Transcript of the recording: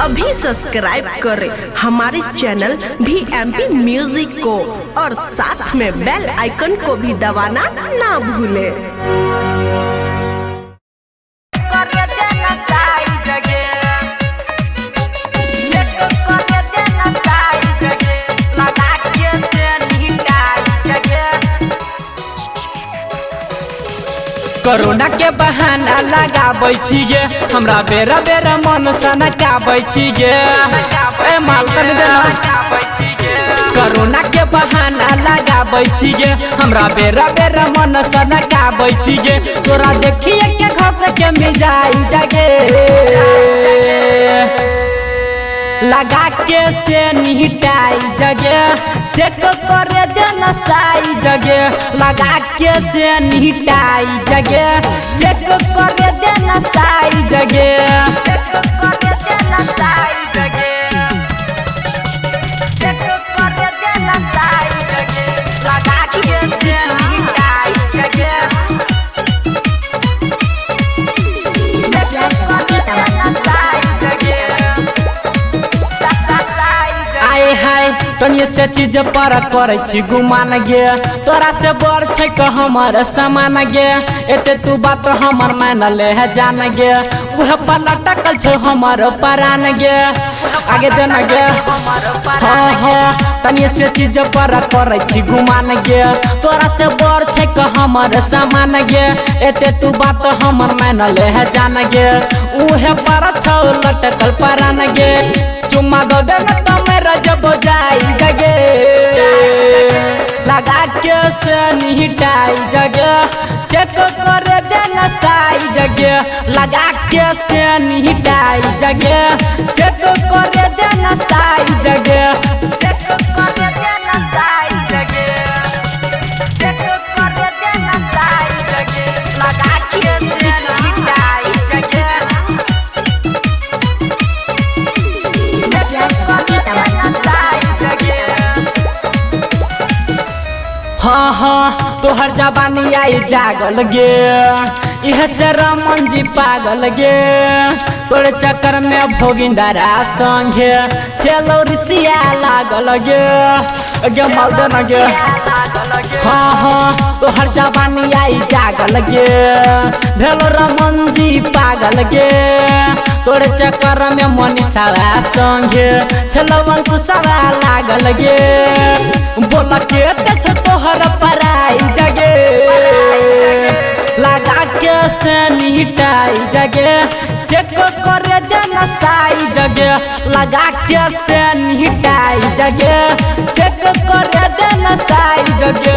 अभी सब्सक्राइब करें हमारे चैनल VMP म्यूजिक को और साथ में बेल आइकन को भी दबाना ना भूलें। कोरोना के बहाना लगाबै छिए हमरा बेरा बेरा मन सनकाबै छिए ए माल तनी देना। कोरोना के बहाना लगाबै छिए हमरा बेरा बेरा मन सनकाबै छिए तोरा देखिए के घस के मिजाई जगे लगा के से निहटाई जगे चेक करे देना साई जगे लगा के से निहटाई जगे चेक करे देना साई जगे चेक करे देना साई जगे चेक करे देना साई जगे लगा के से निहटाई जगे चेक करे देना साई जगे आए हाय तनिए से चीज पर करे छी गुमान गे तोरा से बड़ छै क हमर सामान गे एते तू बात हमर मान ले है जान गे उहे पर लटकल छ हमर परान गे आगे देना गे हां हां तनिए से चीज पर करे छी गुमान गे तोरा से बड़ छै क हमर सामान गे एते तू बात हमर मान ले है जान गे उहे पर छ लटकल परान गे चुम्मा दो देना तो मेरा जब जाई जगे लगा के से निहटाई जगे चेक करे देना साई जगे लगा के से निहटाई जगे चेक करे देना साई जगे चेक करे देना साई जगे चेक करे देना साई जगे लगा के से निहटाई जगे हाँ हाँ तोहर जवानी आई जागल गे इह से रमन जी पागल गे तोरे चक्कर में भोगिंदरा संगे छेलो रिसिया लागल गे माल देना गे हाँ हाँ तोहर जवानी आई जागल गे भेलो रमन जी पागल गे तोरे चक्कर में मनीषा संगे छेलो अंकुशवा लागल गे बोला के छ तोहर पराई जगे लगा के से निहटाई जगे चेक करे देना साई जगे लगा के से निहटाई जगे चेक करे देना साई जगे।